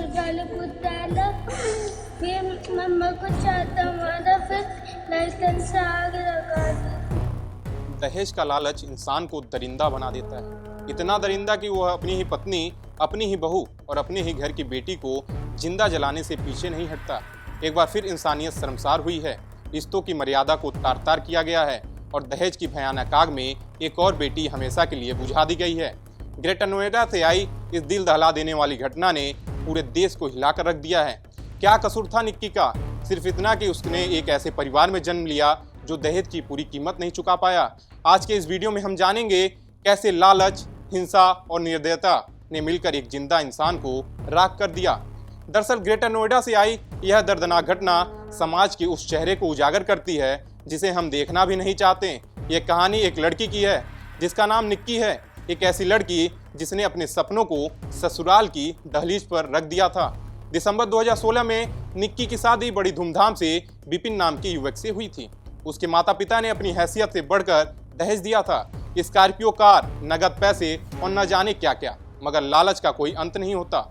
ऊपर गाली कूद डाला, फिर मम्मा को चाहता मारा, फिर लाइसेंस से आगे लगा दी। दहेज का लालच इंसान को दरिंदा बना देता है, इतना दरिंदा कि वह अपनी ही पत्नी, अपनी ही बहू और अपने ही घर की बेटी को जिंदा जलाने से पीछे नहीं हटता। एक बार फिर इंसानियत शर्मसार हुई है, रिश्तों की मर्यादा को तार तार किया गया है और दहेज की भयानक आग में एक और बेटी हमेशा के लिए बुझा दी गई है। ग्रेटर नोएडा से आई इस दिल दहला देने वाली घटना ने पूरे देश को हिलाकर रख दिया है। क्या कसूर था निक्की का? सिर्फ इतना कि उसने एक ऐसे परिवार में जन्म लिया जो दहेज की पूरी कीमत नहीं चुका पाया। आज के इस वीडियो में हम जानेंगे कैसे लालच, हिंसा और निर्दयता ने मिलकर एक जिंदा इंसान को राख कर दिया। दरअसल ग्रेटर नोएडा से आई यह दर्दनाक घटना समाज के उस चेहरे को उजागर करती है जिसे हम देखना भी नहीं चाहते। ये कहानी एक लड़की की है जिसका नाम निक्की है। एक ऐसी लड़की जिसने अपने सपनों को ससुराल की दहलीज पर रख दिया था। दिसंबर 2016 में निक्की की शादी बड़ी धूमधाम से विपिन नाम के युवक से हुई थी। उसके माता पिता ने अपनी हैसियत से बढ़कर दहेज दिया था, स्कॉर्पियो कार, नगद पैसे और न जाने क्या क्या, मगर लालच का कोई अंत नहीं होता।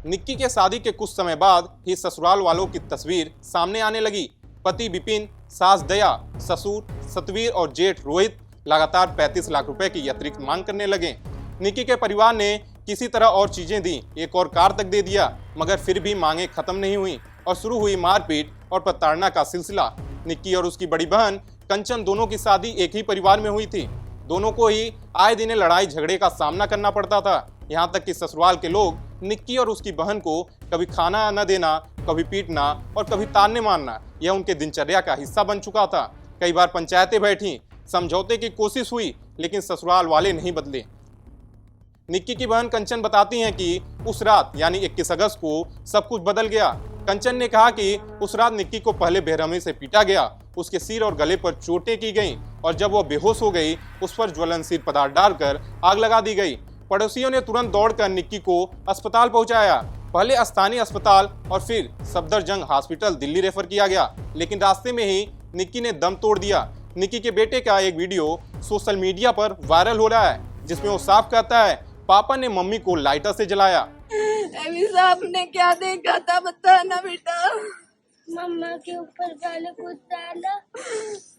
निक्की के शादी के कुछ समय बाद ही ससुराल वालों की तस्वीर सामने आने लगी। पति विपिन, सास दया, ससुर सतवीर और जेठ रोहित लगातार 35 लाख रुपए की अतिरिक्त मांग करने लगे। निक्की के परिवार ने किसी तरह और चीजें दी, एक और कार तक दे दिया, मगर फिर भी मांगे खत्म नहीं हुई और शुरू हुई मारपीट और प्रताड़ना का सिलसिला। निक्की और उसकी बड़ी बहन कंचन दोनों की शादी एक ही परिवार में हुई थी। दोनों को ही आए दिन लड़ाई झगड़े का सामना करना पड़ता था। यहाँ तक कि ससुराल के लोग निक्की और उसकी बहन को कभी खाना न देना, कभी पीटना और कभी ताने मारना, यह उनके दिनचर्या का हिस्सा बन चुका था। कई बार पंचायतें बैठी, समझौते की कोशिश हुई, लेकिन ससुराल वाले नहीं बदले। निक्की की बहन कंचन बताती हैं कि उस रात यानी 21 अगस्त को सब कुछ बदल गया। कंचन ने कहा कि उस रात निक्की को पहले बेरहमी से पीटा गया, उसके सिर और गले पर चोटें की गईं और जब वह बेहोश हो गई उस पर ज्वलनशील पदार्थ डालकर आग लगा दी गई। पड़ोसियों ने तुरंत दौड़कर निक्की को अस्पताल पहुंचाया। पहले स्थानीय अस्पताल और फिर सफदरजंग हॉस्पिटल दिल्ली रेफर किया गया, लेकिन रास्ते में ही निक्की ने दम तोड़ दिया। निक्की के बेटे का एक वीडियो सोशल मीडिया पर वायरल हो रहा है जिसमें वो साफ कहता है, पापा ने मम्मी को लाइटर से जलाया। अभी साहब ने क्या देखा था बताना बेटा। मम्मा के ऊपर गाली कूद डाला,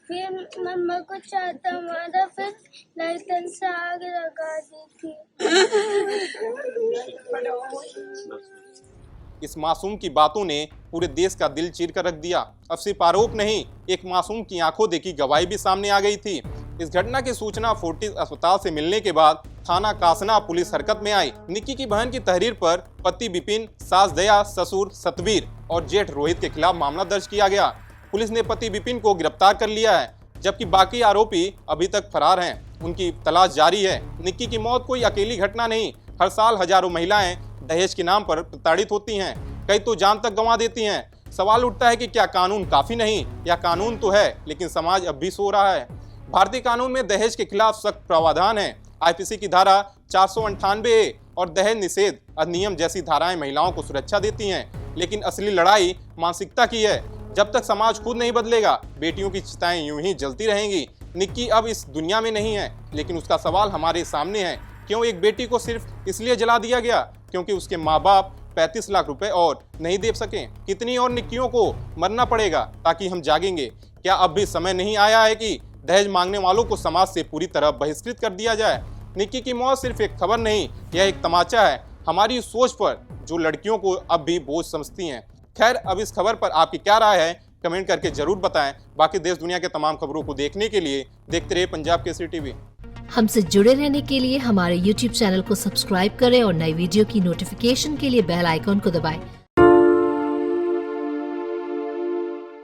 फिर मम्मा को चाहता मारा, फिर लाइसेंस से आगे लगा दी थी। इस मासूम की बातों ने पूरे देश का दिल चीर कर रख दिया। अब सिर्फ आरोप नहीं, एक मासूम की आंखों देखी गवाही भी सामने आ गई थी। इस घटना की सूचना फोर्टिस अस्पताल से मिलने के बाद थाना कासना पुलिस हरकत में आई। निक्की की बहन की तहरीर पर पति विपिन, सास दया, ससुर सतवीर और जेठ रोहित के खिलाफ मामला दर्ज किया गया। पुलिस ने पति विपिन को गिरफ्तार कर लिया है, जबकि बाकी आरोपी अभी तक फरार हैं। उनकी तलाश जारी है। निक्की की मौत कोई अकेली घटना नहीं, हर साल हजारों महिलाएं दहेज के नाम पर प्रताड़ित होती हैं, कई तो जान तक गंवा देती हैं। सवाल उठता है कि क्या कानून काफी नहीं, या कानून तो है लेकिन समाज अब भी सो रहा है। भारतीय कानून में दहेज के खिलाफ सख्त प्रावधान है। आईपीसी की धारा 498A और दहेज निषेध अधिनियम जैसी धाराएं महिलाओं को सुरक्षा देती हैं, लेकिन असली लड़ाई मानसिकता की है। जब तक समाज खुद नहीं बदलेगा, बेटियों की चिताएं यूं ही जलती रहेंगी। निक्की अब इस दुनिया में नहीं है, लेकिन उसका सवाल हमारे सामने है, क्यों एक बेटी को सिर्फ इसलिए जला दिया गया क्योंकि उसके माँ बाप 35 लाख रुपए और नहीं दे सके? कितनी और निक्कियों को मरना पड़ेगा ताकि हम जागेंगे? क्या अब भी समय नहीं आया है कि दहेज मांगने वालों को समाज से पूरी तरह बहिष्कृत कर दिया जाए? निक्की की मौत सिर्फ एक खबर नहीं, यह एक तमाचा है हमारी सोच पर जो लड़कियों को अब भी बोझ समझती हैं। खैर, अब इस खबर पर आपकी क्या राय है, कमेंट करके जरूर बताएं। बाकी देश दुनिया के तमाम खबरों को देखने के लिए देखते रहिए पंजाब केसरी टीवी। हमसे जुड़े रहने के लिए हमारे YouTube चैनल को सब्सक्राइब करें और नई वीडियो की नोटिफिकेशन के लिए बेल आइकॉन को दबाएं।